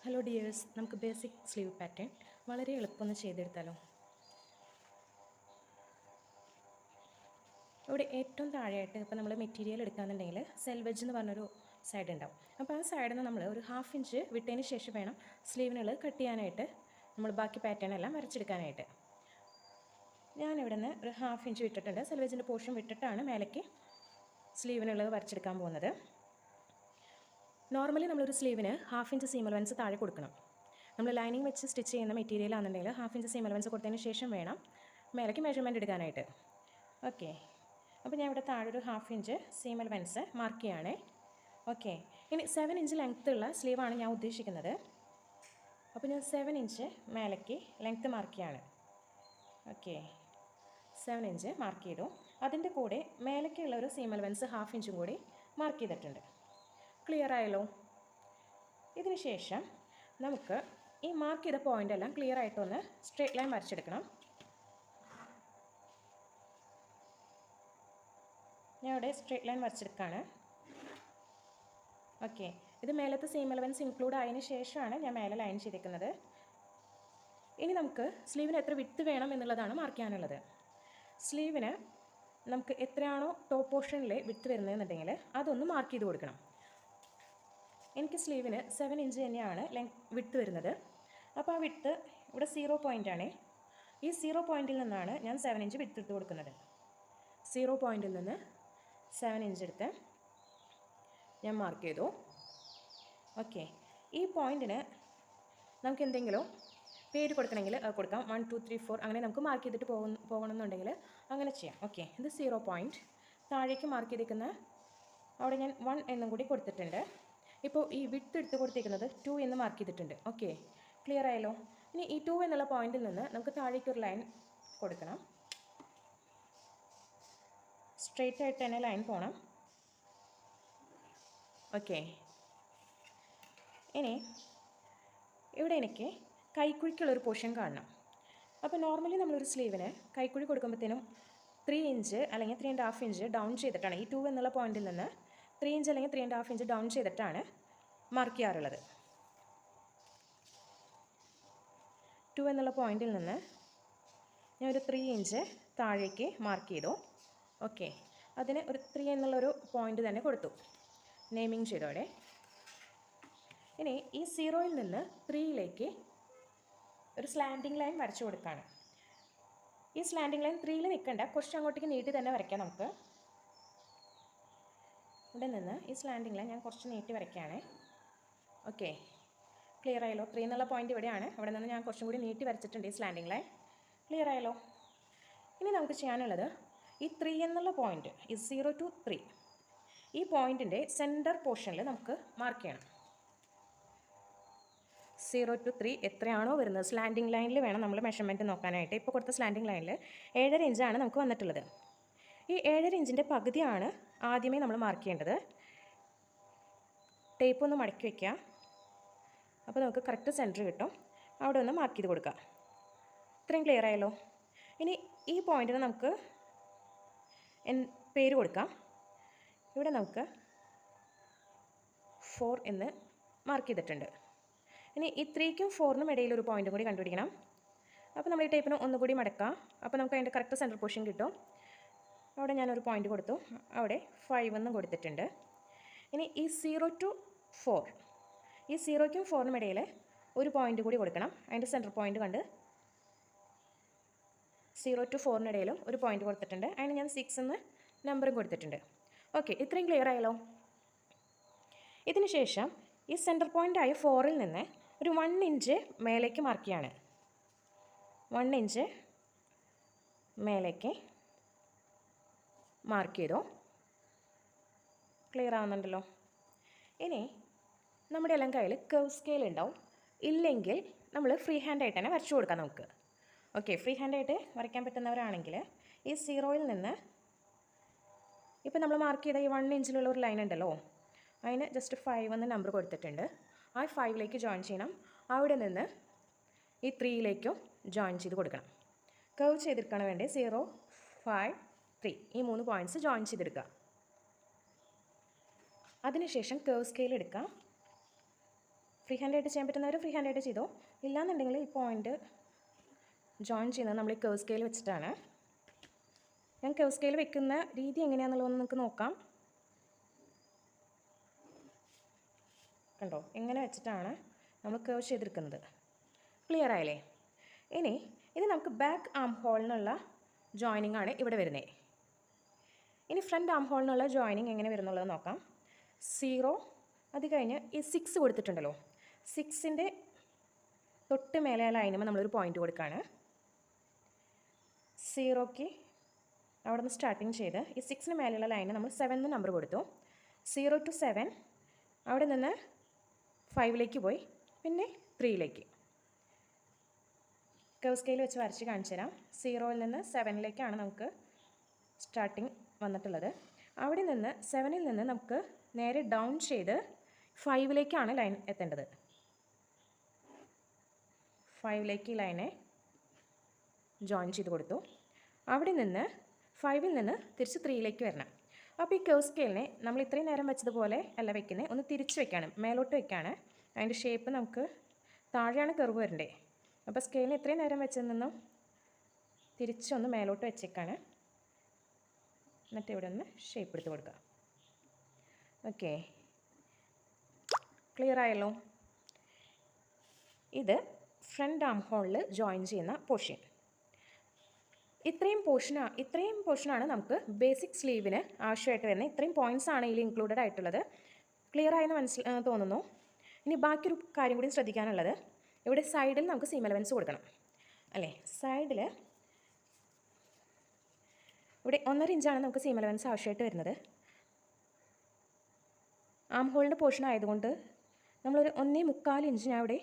Hello dears, നമുക്ക് basic sleeve pattern വളരെ എളുപ്പമൊന്ന് ചെയ്തെടുത്താലോ. ഇവിടെ ഏറ്റവും താഴെയായിട്ട് ഇപ്പോൾ നമ്മൾ മെറ്റീരിയൽ എടുക്കുകയാണെന്നുണ്ടെങ്കിൽ സെൽവെജ് എന്ന് പറഞ്ഞൊരു സൈഡ് ഉണ്ടാവും. അപ്പോൾ ആ സൈഡിൽ നിന്ന് നമ്മൾ ഒരു 1/2 ഇഞ്ച് വിട്ടതിന് ശേഷം വേണം സ്ലീവിനുള്ളത് കട്ട് ചെയ്യാനായിട്ട്, നമ്മൾ ബാക്കി പാറ്റേൺ എല്ലാം വരച്ചെടുക്കാനായിട്ട്. ഞാനിവിടെ നിന്ന് ഒരു 1/2 ഇഞ്ച് വിട്ടിട്ടുണ്ട്. സെൽവെജിൻ്റെ പോർഷൻ വിട്ടിട്ടാണ് മേലേക്ക് സ്ലീവിനുള്ളത് വരച്ചെടുക്കാൻ പോകുന്നത്. നോർമലി നമ്മളൊരു സ്ലീവിന് 1/2 ഇഞ്ച് സീം അലവൻസ് താഴെ കൊടുക്കണം. നമ്മൾ ലൈനിങ് വെച്ച് സ്റ്റിച്ച് ചെയ്യുന്ന മെറ്റീരിയൽ ആണെന്നുണ്ടെങ്കിൽ 1/2 ഇഞ്ച് സീം അലവൻസ് കൊടുത്തതിന് ശേഷം വേണം മേലേക്ക് മെഷർമെൻറ്റ് എടുക്കാനായിട്ട്. ഓക്കെ, അപ്പോൾ ഞാൻ ഇവിടെ താഴെ ഒരു 1/2 ഇഞ്ച് സീം അലവൻസ് മാർക്ക് ചെയ്യുകയാണ്. ഓക്കെ, ഇനി 7 ഇഞ്ച് ലെങ്ത്ത് ഉള്ള സ്ലീവാണ് ഞാൻ ഉദ്ദേശിക്കുന്നത്. അപ്പോൾ ഞാൻ 7 ഇഞ്ച് മേലേക്ക് ലെങ്ത്ത് മാർക്ക് ചെയ്യുകയാണ്. ഓക്കെ, 7 ഇഞ്ച് മാർക്ക് ചെയ്തു. അതിൻ്റെ കൂടെ മേലേക്കുള്ള ഒരു സീം അലവൻസ് 1/2 ഇഞ്ചും കൂടി മാർക്ക് ചെയ്തിട്ടുണ്ട്. ക്ലിയർ ആയല്ലോ. ഇതിന് ശേഷം നമുക്ക് ഈ മാർക്ക് ചെയ്ത പോയിൻ്റ് എല്ലാം ക്ലിയർ ആയിട്ടൊന്ന് സ്ട്രേറ്റ് ലൈൻ വരച്ചെടുക്കണം. ഞാൻ ഇവിടെ സ്ട്രേറ്റ് ലൈൻ വരച്ചെടുക്കുകയാണ്. ഓക്കെ, ഇത് മേലത്തെ സീം അലവൻസ് ഇൻക്ലൂഡ് ആയതിനു ശേഷമാണ് ഞാൻ മേലെ ലൈൻ ചെയ്തിരിക്കുന്നത്. ഇനി നമുക്ക് സ്ലീവിന് എത്ര വിഡ്ത്ത് വേണം എന്നുള്ളതാണ് മാർക്ക് ചെയ്യാനുള്ളത്. സ്ലീവിന് നമുക്ക് എത്രയാണോ ടോപ്പ് പോർഷനിൽ വിഡ്ത്ത് വരുന്നതെന്നുണ്ടെങ്കിൽ അതൊന്ന് മാർക്ക് ചെയ്ത് കൊടുക്കണം. എനിക്ക് സ്ലീവിന് 7 ഇഞ്ച് തന്നെയാണ് വിഡ്ത്ത് വരുന്നത്. അപ്പോൾ ആ വിഡ്ത്ത് ഇവിടെ 0 പോയിൻ്റാണ്. ഈ 0 പോയിൻറ്റിൽ നിന്നാണ് ഞാൻ 7 ഇഞ്ച് വിഡ്ത്ത് എടുത്ത് കൊടുക്കുന്നത്. 0 പോയിൻറ്റിൽ നിന്ന് 7 ഇഞ്ച് എടുത്ത് ഞാൻ മാർക്ക് ചെയ്തു. ഓക്കെ, ഈ പോയിൻറ്റിന് നമുക്ക് എന്തെങ്കിലും പേര് കൊടുക്കണമെങ്കിൽ കൊടുക്കാം. 1 2 3 4 അങ്ങനെ നമുക്ക് മാർക്ക് ചെയ്തിട്ട് പോകണമെന്നുണ്ടെങ്കിൽ അങ്ങനെ ചെയ്യാം. ഓക്കെ, ഇത് 0 പോയിൻറ്റ്. താഴേക്ക് മാർക്ക് ചെയ്തിരിക്കുന്ന അവിടെ ഞാൻ 1 എന്നും കൂടി കൊടുത്തിട്ടുണ്ട്. ഇപ്പോൾ ഈ വിഡ്ത്ത് എടുത്ത് കൊടുത്തിരിക്കുന്നത് 2 എന്ന് മാർക്ക് ചെയ്തിട്ടുണ്ട്. ഓക്കെ, ക്ലിയർ ആയല്ലോ. ഇനി ഈ 2 എന്നുള്ള പോയിന്റിൽ നിന്ന് നമുക്ക് താഴേക്കൊരു ലൈൻ കൊടുക്കണം. സ്ട്രെയിറ്റ് ആയിട്ട് തന്നെ ലൈൻ പോകണം. ഓക്കെ, ഇനി ഇവിടെ എനിക്ക് കൈക്കുഴിക്കുള്ളൊരു പോർഷൻ കാണണം. അപ്പോൾ നോർമലി നമ്മളൊരു സ്ലീവിന് കൈക്കുഴി കൊടുക്കുമ്പോഴത്തേനും 3 ഇഞ്ച് അല്ലെങ്കിൽ 3.5 ഇഞ്ച് ഡൗൺ ചെയ്തിട്ടാണ്, ഈ 2 എന്നുള്ള പോയിന്റിൽ നിന്ന് 3 ഇഞ്ച് അല്ലെങ്കിൽ 3.5 ഇഞ്ച് ഡൗൺ ചെയ്തിട്ടാണ് മാർക്ക് ചെയ്യാറുള്ളത്. 2 എന്നുള്ള പോയിന്റിൽ നിന്ന് ഞാൻ ഒരു 3 ഇഞ്ച് താഴേക്ക് മാർക്ക് ചെയ്തു. ഓക്കെ, അതിന് ഒരു 3 എന്നുള്ളൊരു പോയിന്റ് തന്നെ കൊടുത്തു, നെയിമിങ് ചെയ്തോടെ. ഇനി ഈ 0യിൽ നിന്ന് 3യിലേക്ക് ഒരു സ്ലാൻഡിങ് ലൈൻ വരച്ചു കൊടുക്കുകയാണ്. ഈ സ്ലാൻഡിങ് ലൈൻ 3യിൽ നിൽക്കണ്ട, കുറച്ച് അങ്ങോട്ടേക്ക് നീട്ടി തന്നെ വരയ്ക്കാം നമുക്ക്. ഇവിടെ നിന്ന് ഈ സ്ലാൻഡിങ് ലൈൻ ഞാൻ കുറച്ച് നീട്ടി വരയ്ക്കുകയാണ്. ഓക്കെ, ക്ലിയർ ആയല്ലോ. 3 എന്നുള്ള പോയിന്റ് ഇവിടെയാണ്, ഇവിടെ നിന്ന് ഞാൻ കുറച്ചും കൂടി നീട്ടി വരച്ചിട്ടുണ്ട് ഈ സ്ലാൻഡിങ് ലൈൻ. ക്ലിയർ ആയല്ലോ. ഇനി നമുക്ക് ചെയ്യാനുള്ളത് ഈ 3 എന്നുള്ള പോയിന്റ്, ഈ 0 to 3 ഈ പോയിന്റിൻ്റെ സെൻറ്റർ പോർഷനിൽ നമുക്ക് മാർക്ക് ചെയ്യണം. 0 to 3 എത്രയാണോ വരുന്നത് സ്ലാൻഡിങ് ലൈനിൽ വേണം നമ്മൾ മെഷർമെൻറ്റ് നോക്കാനായിട്ട്. ഇപ്പോൾ കൊടുത്ത സ്ലാൻഡിങ് ലൈനിൽ 7.5 ഇഞ്ചാണ് നമുക്ക് വന്നിട്ടുള്ളത്. ഈ 7.5 ഇഞ്ചിൻ്റെ പകുതിയാണ് ആദ്യമേ നമ്മൾ മാർക്ക് ചെയ്യേണ്ടത്. ടേപ്പ് ഒന്ന് മടക്കി വയ്ക്കുക, അപ്പോൾ നമുക്ക് കറക്റ്റ് സെൻറ്റർ കിട്ടും. അവിടെ ഒന്ന് മാർക്ക് ചെയ്ത് കൊടുക്കുക. ഇത്രയും ക്ലിയർ ആയല്ലോ. ഇനി ഈ പോയിന്റിന് നമുക്ക് പേര് കൊടുക്കാം. ഇവിടെ നമുക്ക് 4 എന്ന് മാർക്ക് ചെയ്തിട്ടുണ്ട്. ഇനി ഈ 3ക്കും 4നും ഇടയിൽ ഒരു പോയിൻറ്റും കൂടി കണ്ടുപിടിക്കണം. അപ്പോൾ നമ്മൾ ഈ ടേപ്പിന് ഒന്നുകൂടി മടക്കാം, അപ്പോൾ നമുക്ക് അതിൻ്റെ കറക്റ്റ് സെൻറ്റർ പൊസിഷൻ കിട്ടും. അവിടെ ഞാനൊരു പോയിൻ്റ് കൊടുത്തു, അവിടെ 5 എന്നും കൊടുത്തിട്ടുണ്ട്. ഇനി ഈ 0 to 4, ഈ 0ക്കും 4നും ഇടയിൽ ഒരു പോയിൻ്റ് കൂടി കൊടുക്കണം. അതിൻ്റെ സെൻറ്റർ പോയിൻ്റ് കണ്ട് 0 to 4നും ഇടയിലും ഒരു പോയിൻ്റ് കൊടുത്തിട്ടുണ്ട്. അതിന് ഞാൻ 6 എന്ന് നമ്പറും കൊടുത്തിട്ടുണ്ട്. ഓക്കെ, ഇത്രയും ക്ലിയർ ആയല്ലോ. ഇതിന് ശേഷം ഈ സെൻറ്റർ പോയിൻ്റായ 4ൽ നിന്ന് ഒരു 1 ഇഞ്ച് മേലേക്ക് മാർക്ക് ചെയ്യാണ്. 1 ഇഞ്ച് മേലേക്ക് മാർക്ക് ചെയ്തു. ക്ലിയർ ആവുന്നുണ്ടല്ലോ. ഇനി നമ്മുടെ എല്ലാം കയ്യിൽ കർവ് സ്കെയിൽ ഉണ്ടാവും. ഇല്ലെങ്കിൽ നമ്മൾ ഫ്രീ ഹാൻഡായിട്ട് തന്നെ വരച്ചു കൊടുക്കാം നമുക്ക്. ഓക്കെ, ഫ്രീ ഹാൻഡായിട്ട് വരയ്ക്കാൻ പറ്റുന്നവരാണെങ്കിൽ ഈ 0യിൽ നിന്ന് ഇപ്പോൾ നമ്മൾ മാർക്ക് ചെയ്ത ഈ 1 ഇഞ്ചിലുള്ള ഒരു ലൈൻ ഉണ്ടല്ലോ, അതിന് ജസ്റ്റ് 5 എന്ന് നമ്പർ കൊടുത്തിട്ടുണ്ട്. ആ 5ലേക്ക് ജോയിൻ ചെയ്യണം. അവിടെ നിന്ന് ഈ 3യിലേക്കും ജോയിൻ ചെയ്ത് കൊടുക്കണം. കർവ് ചെയ്തെടുക്കണം വേണ്ടി 0 5 3 ഈ 3 പോയിൻറ്റ്സ് ജോയിൻ ചെയ്തെടുക്കുക. അതിനുശേഷം കർവ് സ്കെയിൽ എടുക്കാം. ഫ്രീ ഹാൻഡായിട്ട് ചെയ്യാൻ പറ്റുന്നവർ ഫ്രീ ഹാൻഡായിട്ട് ചെയ്തോ. ഇല്ലാന്നുണ്ടെങ്കിൽ ഈ പോയിൻ്റ് ജോയിൻ ചെയ്യുന്നത് നമ്മൾ ഈ കർവ് സ്കെയിൽ വെച്ചിട്ടാണ്. ഞാൻ കർവ് സ്കെയിൽ വെക്കുന്ന രീതി എങ്ങനെയാണെന്നുള്ളതൊന്ന് നിങ്ങൾക്ക് നോക്കാം. കണ്ടോ, ഇങ്ങനെ വെച്ചിട്ടാണ് നമ്മൾ കർവ് ചെയ്തെടുക്കുന്നത്. ക്ലിയർ ആയില്ലേ? ഇനി ഇത് നമുക്ക് ബാക്ക് ആം ഹോളിനുള്ള ജോയിനിങ് ആണ് ഇവിടെ വരുന്നത്. ഇനി ഫ്രണ്ട് ആം ഹോളിനുള്ള ജോയിനിങ് എങ്ങനെ വരുന്നുള്ളത് നോക്കാം. 0 അത് കഴിഞ്ഞ് ഈ 6 കൊടുത്തിട്ടുണ്ടല്ലോ, 6ൻ്റെ തൊട്ട് മേലെ ലൈനുമ്പോൾ നമ്മളൊരു പോയിൻ്റ് കൊടുക്കുകയാണ്. 0ക്ക് അവിടെ നിന്ന് സ്റ്റാർട്ടിങ് ചെയ്ത് ഈ 6ന് മേലെയുള്ള ലൈന് നമ്മൾ 7 നമ്പർ കൊടുത്തു. 0 to 7 അവിടെ നിന്ന് 5ലേക്ക് പോയി, പിന്നെ 3ലേക്ക്. കർവ് സ്കെയിൽ വെച്ച് വരച്ച് കാണിച്ചു തരാം. 0ൽ നിന്ന് 7ലേക്കാണ് നമുക്ക് സ്റ്റാർട്ടിങ് വന്നിട്ടുള്ളത്. അവിടെ നിന്ന് 7ൽ നിന്ന് നമുക്ക് നേരെ ഡൗൺ ചെയ്ത് 5ലേക്കാണ് ലൈൻ എത്തേണ്ടത്. 5ലേക്ക് ഈ ലൈനെ ജോയിൻ ചെയ്ത് കൊടുത്തു. അവിടെ നിന്ന് 5ൽ നിന്ന് തിരിച്ച് 3ലേക്ക് വരണം. അപ്പോൾ ഈ കർവ് സ്കെയിലിനെ നമ്മൾ ഇത്രയും നേരം വെച്ചതുപോലെ അല്ല വെക്കുന്നത്, ഒന്ന് തിരിച്ച് വെക്കുകയാണ്, മേലോട്ട് വെക്കുകയാണ്. അതിൻ്റെ ഷേപ്പ് നമുക്ക് താഴെയാണ് കർവ് വരണ്ടേ. അപ്പോൾ സ്കെയിലിന് ഇത്രയും നേരം വെച്ചതിൽ നിന്നും തിരിച്ചൊന്ന് മേലോട്ട് വെച്ചേക്കാണ്. എന്നിട്ട് ഇവിടെ ഒന്ന് ഷേപ്പ് എടുത്ത് കൊടുക്കുക. ഓക്കെ, ക്ലിയർ ആയല്ലോ? ഇത് ഫ്രണ്ട് ആം ഹോളിൽ ജോയിൻ ചെയ്യുന്ന പോർഷൻ. ഇത്രയും പോർഷനാണ് നമുക്ക് ബേസിക് സ്ലീവിന് ആവശ്യമായിട്ട് വരുന്നത്. ഇത്രയും പോയിൻറ്റ്സ് ആണ് ഇതിൽ ഇൻക്ലൂഡഡ് ആയിട്ടുള്ളത്. ക്ലിയർ ആയെന്ന് തോന്നുന്നു. ഇനി ബാക്കിയൊരു കാര്യം കൂടി ശ്രദ്ധിക്കാനുള്ളത്, ഇവിടെ സൈഡിൽ നമുക്ക് സീം അലവൻസ് കൊടുക്കണം അല്ലേ. സൈഡിൽ ഇവിടെ 1.5 ഇഞ്ചാണ് നമുക്ക് സീം അലവൻസ് ആവശ്യമായിട്ട് വരുന്നത്. ആം ഹോളിൻ്റെ പോർഷൻ ആയതുകൊണ്ട് നമ്മളൊരു 1.25 ഇഞ്ച് ഞാൻ ഇവിടെ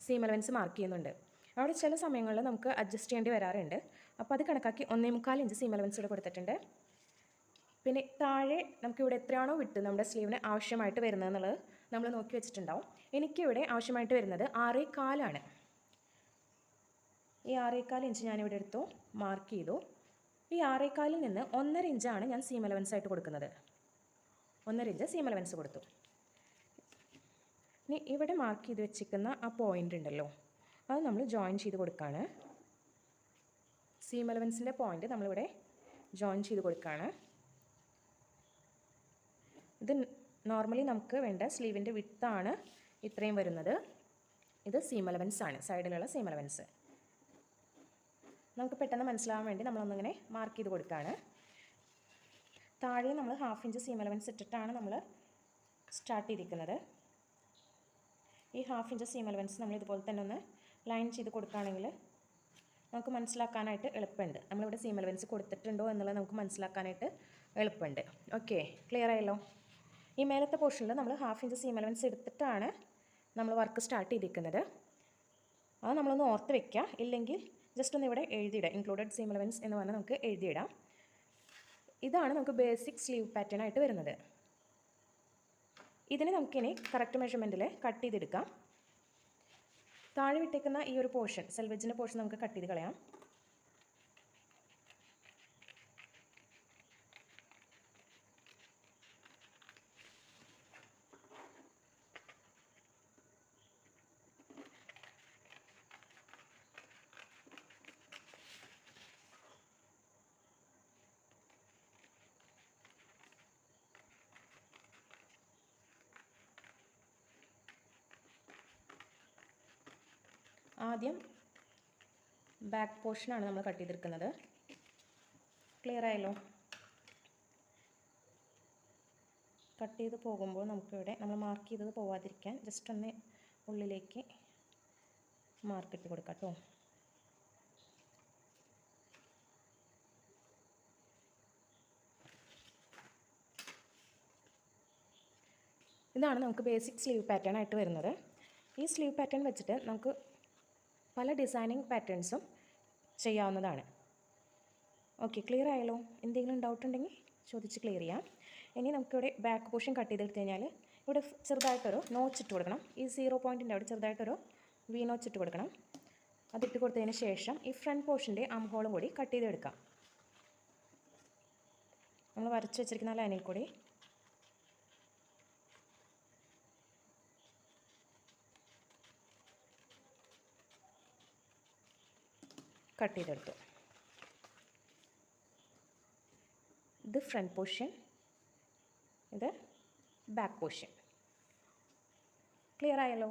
സീം അലവൻസ് മാർക്ക് ചെയ്യുന്നുണ്ട്. അവിടെ ചില സമയങ്ങളിൽ നമുക്ക് അഡ്ജസ്റ്റ് ചെയ്യേണ്ടി വരാറുണ്ട്. അപ്പോൾ അത് കണക്കാക്കി 1.25 ഇഞ്ച് സീം അലവൻസ് ഇവിടെ കൊടുത്തിട്ടുണ്ട്. പിന്നെ താഴെ നമുക്കിവിടെ എത്രയാണോ വിട്ട് നമ്മുടെ സ്ലീവിന് ആവശ്യമായിട്ട് വരുന്നതെന്നുള്ളത് നമ്മൾ നോക്കി വെച്ചിട്ടുണ്ടാവും. എനിക്കിവിടെ ആവശ്യമായിട്ട് വരുന്നത് 6.25 ആണ്. ഈ 6.25 ഇഞ്ച് ഞാനിവിടെ എടുത്തു, മാർക്ക് ചെയ്തു. ഈ 6.25 നിന്ന് 1.5 ഇഞ്ചാണ് ഞാൻ സീം അലവൻസ് ആയിട്ട് കൊടുക്കുന്നത്. 1.5 ഇഞ്ച് സീം അലവൻസ് കൊടുത്തു. ഇനി ഇവിടെ മാർക്ക് ചെയ്ത് വെച്ചിരിക്കുന്ന ആ പോയിൻ്റ് ഉണ്ടല്ലോ, അത് നമ്മൾ ജോയിൻ ചെയ്ത് കൊടുക്കുകയാണ്. സീം അലവൻസിൻ്റെ പോയിൻ്റ് നമ്മളിവിടെ ജോയിൻ ചെയ്ത് കൊടുക്കുകയാണ്. ഇത് നോർമലി നമുക്ക് വേണ്ട സ്ലീവിൻ്റെ വിഡ്ത്താണ് ഇത്രയും വരുന്നത്. ഇത് സീം അലവൻസ് ആണ്, സൈഡിലുള്ള സീം അലവൻസ്. നമുക്ക് പെട്ടെന്ന് മനസ്സിലാവാൻ വേണ്ടി നമ്മളൊന്നിങ്ങനെ മാർക്ക് ചെയ്ത് കൊടുക്കുകയാണ്. താഴെ നമ്മൾ 1/2 ഇഞ്ച് സീം അലവൻസ് ഇട്ടിട്ടാണ് നമ്മൾ സ്റ്റാർട്ട് ചെയ്തിരിക്കുന്നത്. ഈ 1/2 ഇഞ്ച് സീം അലവൻസ് നമ്മൾ ഇതുപോലെ തന്നെ ഒന്ന് ലൈൻ ചെയ്ത് കൊടുക്കുകയാണെങ്കിൽ നമുക്ക് മനസ്സിലാക്കാനായിട്ട് എളുപ്പമുണ്ട്. നമ്മളിവിടെ സീം അലവൻസ് കൊടുത്തിട്ടുണ്ടോ എന്നുള്ളത് നമുക്ക് മനസ്സിലാക്കാനായിട്ട് എളുപ്പമുണ്ട്. ഓക്കെ, ക്ലിയർ ആയല്ലോ? ഈ മേലത്തെ പോർഷനിൽ നമ്മൾ 1/2 ഇഞ്ച് സീം അലവൻസ് എടുത്തിട്ടാണ് നമ്മൾ വർക്ക് സ്റ്റാർട്ട് ചെയ്തിരിക്കുന്നത്. അത് നമ്മളൊന്ന് ഓർത്ത് വെക്കുക. ഇല്ലെങ്കിൽ ജസ്റ്റ് ഒന്ന് ഇവിടെ എഴുതിയിടാം, ഇൻക്ലൂഡഡ് സീം അലവൻസ് എന്ന് പറഞ്ഞാൽ നമുക്ക് എഴുതിയിടാം. ഇതാണ് നമുക്ക് ബേസിക് സ്ലീവ് പാറ്റേൺ ആയിട്ട് വരുന്നത്. ഇതിന് നമുക്കിനി കറക്റ്റ് മെഷർമെൻറ്റിൽ കട്ട് ചെയ്തെടുക്കാം. താഴെ വിട്ടേക്കുന്ന ഈ ഒരു പോർഷൻ, സെൽവെജിൻ്റെ പോർഷൻ നമുക്ക് കട്ട് ചെയ്ത് കളയാം. ആദ്യം ബാക്ക് പോർഷനാണ് നമ്മൾ കട്ട് ചെയ്തെടുക്കുന്നത്. ക്ലിയർ ആയല്ലോ? കട്ട് ചെയ്ത് പോകുമ്പോൾ നമുക്കിവിടെ നമ്മൾ മാർക്ക് ചെയ്തത് പോവാതിരിക്കാൻ ജസ്റ്റ് ഒന്ന് ഉള്ളിലേക്ക് മാർക്കിട്ട് കൊടുക്കാം കേട്ടോ. ഇതാണ് നമുക്ക് ബേസിക് സ്ലീവ് പാറ്റേൺ ആയിട്ട് വരുന്നത്. ഈ സ്ലീവ് പാറ്റേൺ വെച്ചിട്ട് നമുക്ക് പല ഡിസൈനിങ് പാറ്റേൺസും ചെയ്യാവുന്നതാണ്. ഓക്കെ, ക്ലിയർ ആയല്ലോ? എന്തെങ്കിലും ഡൗട്ട് ഉണ്ടെങ്കിൽ ചോദിച്ച് ക്ലിയർ ചെയ്യാം. ഇനി നമുക്കിവിടെ ബാക്ക് പോർഷൻ കട്ട് ചെയ്തെടുത്ത് കഴിഞ്ഞാൽ ഇവിടെ ചെറുതായിട്ടൊരു നോച്ചിട്ട് കൊടുക്കണം. ഈ 0 പോയിൻറ്റിൻ്റെ അവിടെ ചെറുതായിട്ടൊരു വി നോച്ചിട്ട് കൊടുക്കണം. അതിട്ട് കൊടുത്തതിന് ശേഷം ഈ ഫ്രണ്ട് പോർഷൻ്റെ ആം ഹോളും കൂടി കട്ട് ചെയ്തെടുക്കാം. നമ്മൾ വരച്ച് വെച്ചിരിക്കുന്ന ലൈനിൽ കൂടി കട്ട് ചെയ്തെടുത്തു. ഇത് ഫ്രണ്ട് പോർഷൻ, ഇത് ബാക്ക് പോർഷൻ. ക്ലിയർ ആയല്ലോ?